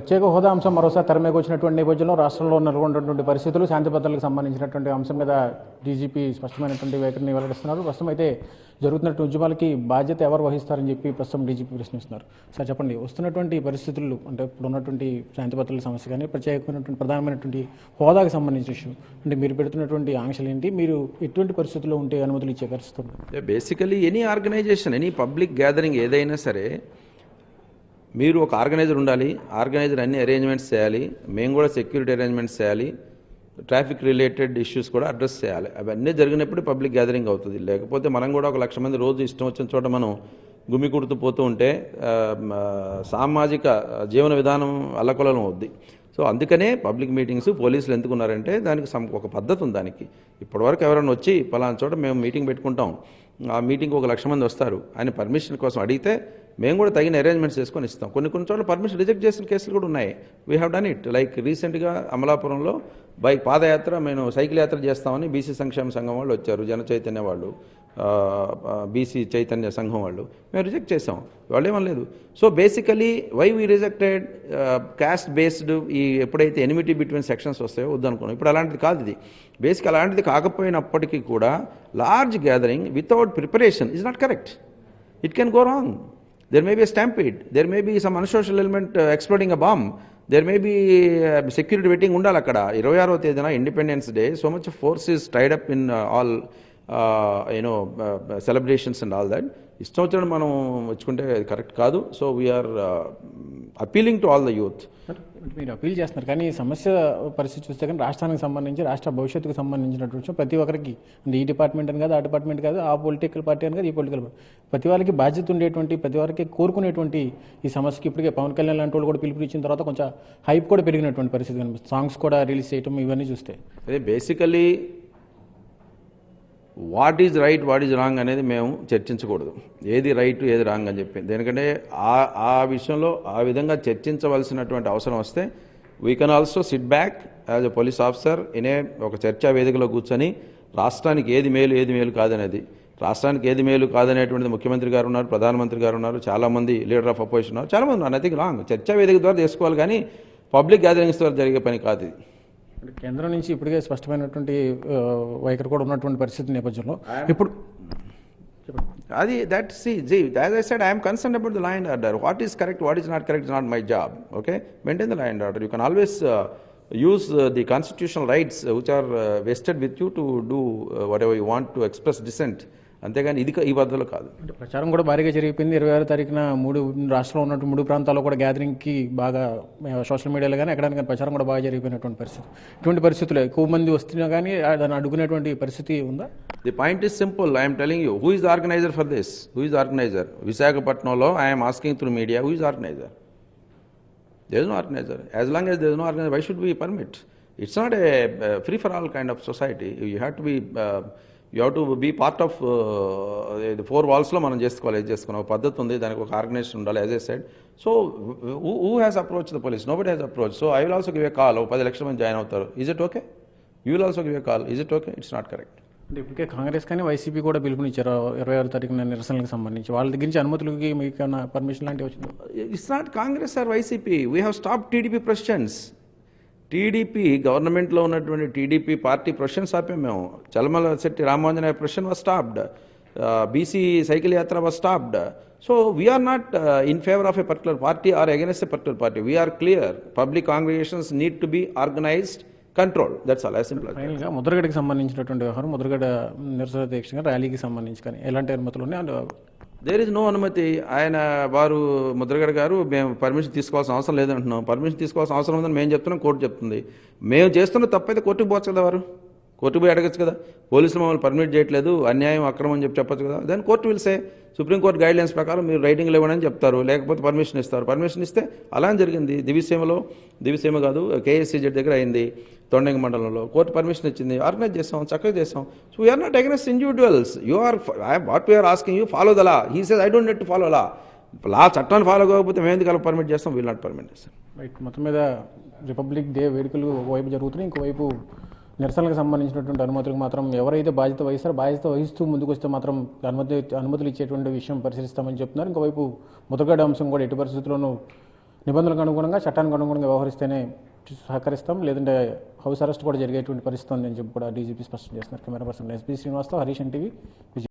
ప్రత్యేక హోదా అంశం మరోసారి తెరమీదకి వచ్చినటువంటి నేపథ్యంలో రాష్ట్రంలో నెలకొన్నటువంటి పరిస్థితులు శాంతి భద్రతలకు సంబంధించినటువంటి అంశం మీద డీజీపీ స్పష్టమైనటువంటి వైఖరిని వెల్లడిస్తున్నారు. ప్రస్తుతం అయితే జరుగుతున్నటువంటి ఉద్యమాలకి బాధ్యత ఎవరు వహిస్తారని చెప్పి ప్రస్తుతం డీజీపీ ప్రశ్నిస్తున్నారు. సార్ చెప్పండి, వస్తున్నటువంటి పరిస్థితులు అంటే ఇప్పుడు ఉన్నటువంటి శాంతి భద్రతల సమస్య కానీ ప్రత్యేకమైనటువంటి ప్రధానమైనటువంటి హోదాకు సంబంధించిన ఇష్యూ అంటే మీరు పెడుతున్నటువంటి ఆంక్షలు ఏంటి, మీరు ఎటువంటి పరిస్థితుల్లో ఉంటే అనుమతులు ఇచ్చే పరిస్థితి ఉంది? Basically any organization, any public gathering ఏదైనా సరే మీరు ఒక ఆర్గనైజర్ ఉండాలి. ఆర్గనైజర్ అన్ని అరేంజ్మెంట్స్ చేయాలి, మేము కూడా సెక్యూరిటీ అరేంజ్మెంట్స్ చేయాలి, ట్రాఫిక్ రిలేటెడ్ ఇష్యూస్ కూడా అడ్రస్ చేయాలి. అవన్నీ జరిగినప్పుడు పబ్లిక్ గ్యాదరింగ్ అవుతుంది. లేకపోతే మనం కూడా 1,00,000 మంది రోజు ఇష్టం వచ్చిన చోట మనం గుమ్మి కుడుతూ పోతూ ఉంటే సామాజిక జీవన విధానం అల్లకొల్లం అవుద్ది. సో అందుకనే పబ్లిక్ మీటింగ్స్ పోలీసులు ఎందుకున్నారంటే దానికి ఒక పద్ధతి ఉంది. దానికి ఇప్పటివరకు ఎవరైనా వచ్చి పలానా చోట మేము మీటింగ్ పెట్టుకుంటాం, ఆ మీటింగ్కి 1,00,000 మంది వస్తారు అని పర్మిషన్ కోసం అడిగితే మేము కూడా తగిన అరేంజ్మెంట్స్ చేసుకొని ఇస్తాం. కొన్ని చోట్ల పర్మిషన్ రిజెక్ట్ చేసిన కేసులు కూడా ఉన్నాయి. We have done it. Like రీసెంట్గా అమలాపురంలో పాదయాత్ర మేము సైకిల్ యాత్ర చేస్తామని బీసీ సంక్షేమ సంఘం వాళ్ళు వచ్చారు, జన చైతన్య వాళ్ళు, బీసీ చైతన్య సంఘం వాళ్ళు, మేము రిజెక్ట్ చేసాం. వాళ్ళు ఏమనలేదు. So basically why we rejected caste based ఈ ఎప్పుడైతే ఎనిమిటీ బిట్వీన్ సెక్షన్స్ వస్తాయో వద్దనుకున్నాం. ఇప్పుడు అలాంటిది కాదు ఇది. బేసిక్ అలాంటిది కాకపోయినప్పటికీ కూడా large gathering without preparation is not correct. It can go wrong. There may be a stampede. There may be some unsocial element exploding a bomb. There may be security waiting undal akkada. 26వ తేదీన independence day. So much of force is tied up in all celebrations and all that. ఇష్టం వచ్చినట్టు మనం వచ్చుకుంటే అది correct కాదు. So we are appealing to all the youth. మీరు appeal చేస్తున్నారు కానీ సమస్య పరిస్థితి చూస్తే కానీ రాష్ట్రానికి సంబంధించి రాష్ట్ర భవిష్యత్తుకు సంబంధించినటువంటి ప్రతి ఒక్కరికి అంటే ఈ డిపార్ట్మెంట్ అని కాదు, ఆ డిపార్ట్మెంట్ కాదు, ఆ పొలిటికల్ పార్టీ అని కాదు, ఈ పొలిటికల్ పార్టీ, ప్రతి వారికి బాధ్యత ఉండేటువంటి ప్రతి వారికి కోరుకునేటువంటి ఈ సమస్యకి ఇప్పటికే పవన్ కళ్యాణ్ లాంటి వాళ్ళు కూడా పిలుపునిచ్చిన తర్వాత కొంచెం హైప్ కూడా పెరిగినటువంటి పరిస్థితి కనిపిస్తుంది. సాంగ్స్ కూడా రిలీజ్ చేయటం ఇవన్నీ చూస్తే అదే basically what is right what is wrong అనేది మేము చర్చించకూడదు. ఏది రైట్ ఏది రాంగ్ అని చెప్పి, ఎందుకంటే ఆ విషయంలో ఆ విధంగా చర్చించవలసినటువంటి అవసరం వస్తే we can also SIT back as a police officer ఒక చర్చా వేదికలో కూర్చొని రాష్ట్రానికి ఏది మేలు ఏది మేలు కాదనేది, రాష్ట్రానికి ఏది మేలు కాదనేటువంటిది ముఖ్యమంత్రి గారు ఉన్నారు, ప్రధానమంత్రి గారు ఉన్నారు, చాలామంది లీడర్ ఆఫ్ అపోజిషన్ ఉన్నారు, చాలామంది ఉన్నారు. Nothing wrong. చర్చా వేదిక ద్వారా చేసుకోవాలి కానీ పబ్లిక్ గ్యాదరింగ్స్ ద్వారా జరిగే పని కాదు ఇది. కేంద్రం నుంచి ఇప్పటికే స్పష్టమైనటువంటి వైఖరి కూడా ఉన్నటువంటి పరిస్థితి నేపథ్యంలో ఇప్పుడు అది that C as I said I'm concern about the law and order. What is correct what is not correct is not my job. Okay, maintain the law and order. You can always use the constitutional rights which are vested with you to do whatever you want to express dissent. అంతేగాని ఇది ఈ పద్ధతిలో కాదు. అంటే ప్రచారం కూడా భారీగా జరిగిపోయింది. 26వ తారీఖున రాష్ట్రంలో ఉన్నటువంటి 3 ప్రాంతాల్లో కూడా గ్యాదరింగ్కి బాగా సోషల్ మీడియాలో కానీ ఎక్కడానికి కానీ ప్రచారం కూడా బాగా జరిగిపోయినటువంటి పరిస్థితి. ఇటువంటి పరిస్థితులు ఎక్కువ మంది వస్తున్నా కానీ దాన్ని అడుగునేటువంటి పరిస్థితి ఉందా? The point is simple. I'm telling you who is the organiser for this. Who is the organiser? విశాఖపట్నంలో I'm asking through media who is organiser? There is no organizer. As long as there is no organizer, why should we permit? It's not a free-for-all kind of society. You have to be part of the 4 walls lo manam చేసుకోవాలి. పద్ధతి ఉంది, దానికి ఒక organisation ఉండాలి, as I said. So who has approached the police? Nobody has approached. So I will also give a call. 10 లక్షల మంది join అవుతారు. Is it okay? You will also give a call. Is it okay? It's not correct. అంటే ఇప్పటికే కాంగ్రెస్ కానీ YCP కూడా పిలుపునిచ్చారు 26వ తారీఖున నిరసనలకు సంబంధించి. వాళ్ళ దగ్గర నుంచి అనుమతులకి మీకు ఏమైనా పర్మిషన్ లాంటివి వచ్చింది? It's not Congress or YCP. We have stop TDP processions. TDP గవర్నమెంట్లో ఉన్నటువంటి టీడీపీ పార్టీ ప్రొసెషన్స్ ఆపాం మేము. Chalamalasetti Ramanjaneya procession was stopped. BC cycle యాత్ర was stopped. So we're not in favour of a particular party or against a particular party. We're clear. Public congregations need to be organised, control. That's all. As simple. ఫైనల్గా ముద్రగడకి సంబంధించినటువంటి వ్యవహారం, ముద్రగడ నిరసన దీక్షగా ర్యాలీకి సంబంధించి కానీ ఎలాంటి అనుమతులు ఉన్నాయి? దేర్ ఇస్ నో అనుమతి. వారు ముద్రగడ గారు మేము పర్మిషన్ తీసుకోవాల్సిన అవసరం లేదంటున్నాం. పర్మిషన్ తీసుకోవాల్సిన అవసరం ఉందని మేము చెప్తున్నాం, కోర్టు చెప్తుంది. మేము చేస్తున్న తప్పైతే కోర్టుకు పోవచ్చు కదా, వారు కోర్టుకు పోయి అడగచ్చు కదా. పోలీసులు మమ్మల్ని పర్మిట్ చేయట్లేదు, అన్యాయం అక్రమం అని చెప్పచ్చు కదా. దాన్ని కోర్టు విల్సే సుప్రీంకోర్టు గైడ్లైన్స్ ప్రకారం మీరు రైటింగ్లో ఇవ్వడం అని చెప్తారు, లేకపోతే పర్మిషన్ ఇస్తారు. పర్మిషన్ ఇస్తే అలా జరిగింది. దివిసీమ కాదు కేఎస్సీజెడ్ దగ్గర అయింది, తొండంగి మండలంలో. కోర్టు పర్మిషన్ ఇచ్చింది, ఆర్గనైజ్ చేసాం, చక్కగా చేసాం. So we're not against individuals. What we're asking you follow the law. He says I don't need to follow law. చట్టాన్ని ఫాలో కాకపోతే మేము ఎందుకు పర్మిట్ చేస్తాం? వీల్ నాట్ పర్మిట్ చేస్తాం. రైట్. మొత్తం మీద రిపబ్లిక్ డే వేడుకలు ఒకవైపు జరుగుతున్నాయి, ఇంకోవైపు నిరసనలకు సంబంధించినటువంటి అనుమతులకు మాత్రం ఎవరైతే బాధ్యత వహిస్తారో బాధ్యత వహిస్తూ ముందుకు వస్తే మాత్రం అనుమతులు ఇచ్చేటువంటి విషయం పరిశీలిస్తామని చెప్తున్నారు. ఇంకోవైపు ముద్రగడ అంశం కూడా ఎట్టి పరిస్థితుల్లోనూ నిబంధనలకు అనుగుణంగా చట్టానికి అనుగుణంగా వ్యవహరిస్తేనే సహకరిస్తాం, లేదంటే హౌస్ అరెస్ట్ కూడా జరిగేటువంటి పరిస్థితి ఉందని చెప్పి కూడా డీజీపీ స్పష్టం చేస్తున్నారు. కెమెరా పర్సన్ ఎస్పీ శ్రీనివాస్తో హరీష్ ఎన్టీవీ విజయవాడ.